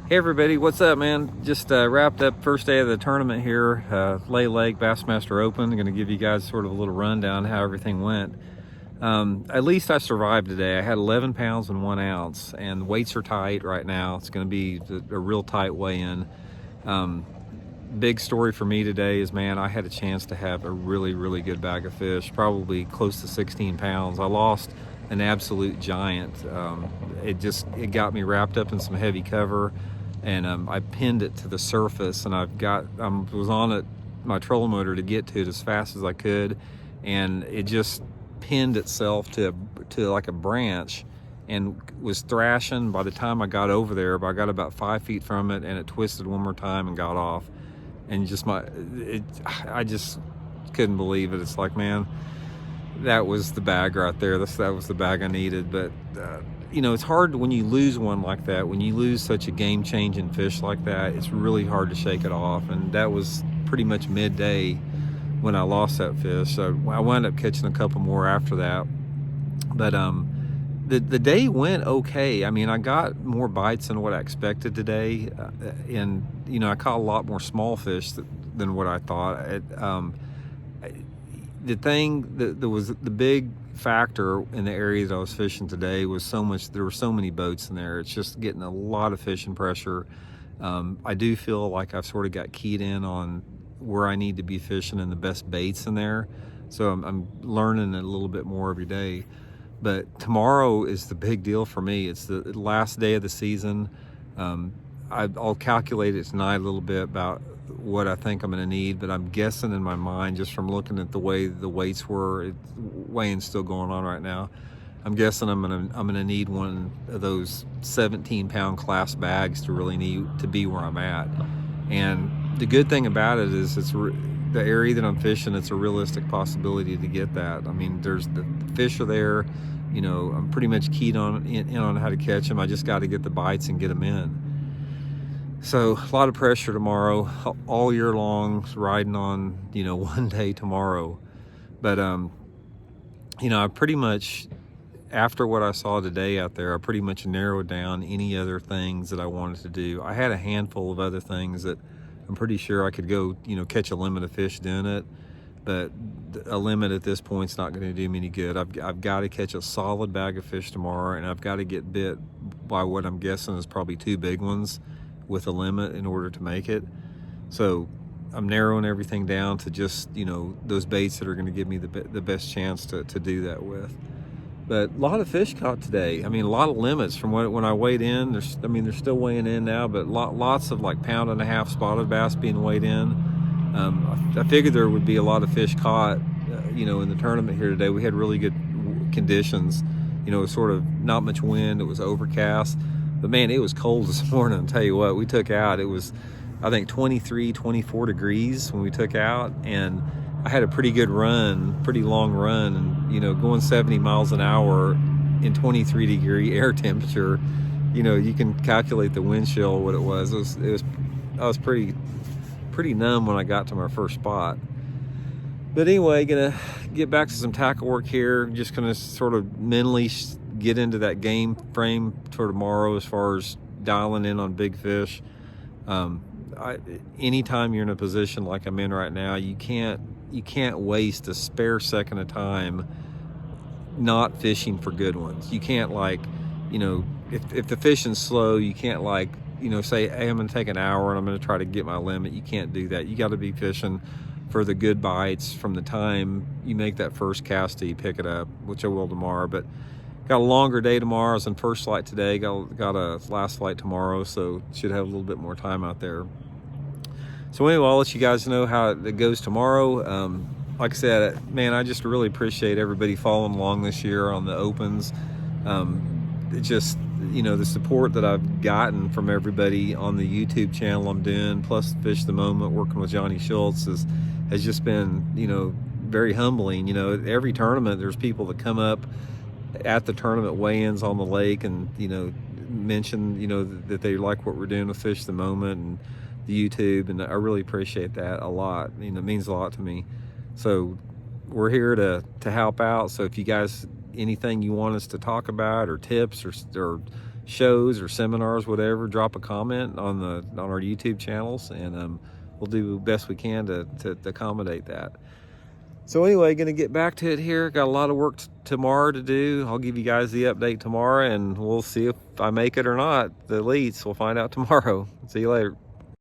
Hey everybody, what's up, man? Just wrapped up first day of the tournament here, Lay Lake Bassmaster Open. I'm going to give you guys sort of a little rundown how everything went. At least I survived today. I had 11 pounds and 1 ounce, and weights are tight right now. It's going to be a real tight weigh-in. Big story for me today is, man, I had a chance to have a really good bag of fish, probably close to 16 pounds. I lost an absolute giant. It got me wrapped up in some heavy cover, and I pinned it to the surface, and was on it, my trolling motor, to get to it as fast as I could, and it just pinned itself to like a branch and was thrashing. By the time I got over there, I got about 5 feet from it, and it twisted one more time and got off. And I just couldn't believe it. It's like, man, that was the bag right there. That was the bag I needed. But you know, it's hard when you lose one like that. When you lose such a game-changing fish like that, it's really hard to shake it off. And that was pretty much midday when I lost that fish. So I wound up catching a couple more after that. But the day went okay. I mean, I got more bites than what I expected today, and you know, I caught a lot more small fish than what I thought. The thing that was the big factor in the area that I was fishing today was there were so many boats in there. It's just getting a lot of fishing pressure. I do feel like I've sort of got keyed in on where I need to be fishing and the best baits in there. So I'm learning it a little bit more every day. But tomorrow is the big deal for me. It's the last day of the season. I'll calculate it tonight a little bit about what I think I'm going to need, but I'm guessing in my mind, just from looking at the way the weights were, weighing's still going on right now, I'm guessing I'm gonna need one of those 17-pound class bags to really need to be where I'm at. And the good thing about it is the area that I'm fishing, it's a realistic possibility to get that. I mean, the fish are there. You know, I'm pretty much keyed in on how to catch them. I just got to get the bites and get them in. So a lot of pressure tomorrow, all year long, riding on, you know, one day tomorrow. But you know, I pretty much, after what I saw today out there, I pretty much narrowed down any other things that I wanted to do. I had a handful of other things that I'm pretty sure I could go, you know, catch a limit of fish doing it, but a limit at this point is not going to do me any good. I've got to catch a solid bag of fish tomorrow, and I've got to get bit by what I'm guessing is probably 2 big ones with a limit in order to make it. So I'm narrowing everything down to just, you know, those baits that are going to give me the best chance to do that with. But a lot of fish caught today. I mean, a lot of limits from when I weighed in. They're still weighing in now, but lots of like 1.5 pound spotted bass being weighed in. I figured there would be a lot of fish caught, you know, in the tournament here today. We had really good conditions. You know, it was sort of not much wind. It was overcast. But man, it was cold this morning. I'll tell you what, we took out, it was, I think, 23, 24 degrees when we took out. And I had a pretty good run, pretty long run, and you know, going 70 miles an hour in 23-degree air temperature, you know, you can calculate the wind chill, what it was. I was pretty numb when I got to my first spot. But anyway, gonna get back to some tackle work here. Just gonna sort of mentally get into that game frame for tomorrow as far as dialing in on big fish. Anytime you're in a position like I'm in right now, you can't waste a spare second of time not fishing for good ones. You can't, like, you know, if the fishing's slow, you can't, like, you know, say, hey, I'm gonna take an hour and I'm gonna try to get my limit. You can't do that. You got to be fishing for the good bites from the time you make that first cast till you pick it up, which I will tomorrow. But got a longer day tomorrow. I was in first flight today, got a last flight tomorrow, so should have a little bit more time out there. So anyway, I'll let you guys know how it goes tomorrow. Like I said, man, I just really appreciate everybody following along this year on the opens. It just, you know, the support that I've gotten from everybody on the YouTube channel I'm doing, plus Fish the Moment, working with Johnny Schultz, has just been, you know, very humbling. You know, every tournament there's people that come up at the tournament weigh-ins on the lake and, you know, mention, you know, that they like what we're doing with Fish the Moment and the YouTube, and I really appreciate that a lot. You know, it means a lot to me. So we're here to help out. So if you guys, anything you want us to talk about, or tips, or shows or seminars, whatever, drop a comment on our YouTube channels, and we'll do the best we can to accommodate that. So anyway, gonna get back to it here. Got a lot of work tomorrow to do. I'll give you guys the update tomorrow, and we'll see if I make it or not. The elites, we'll find out tomorrow. See you later.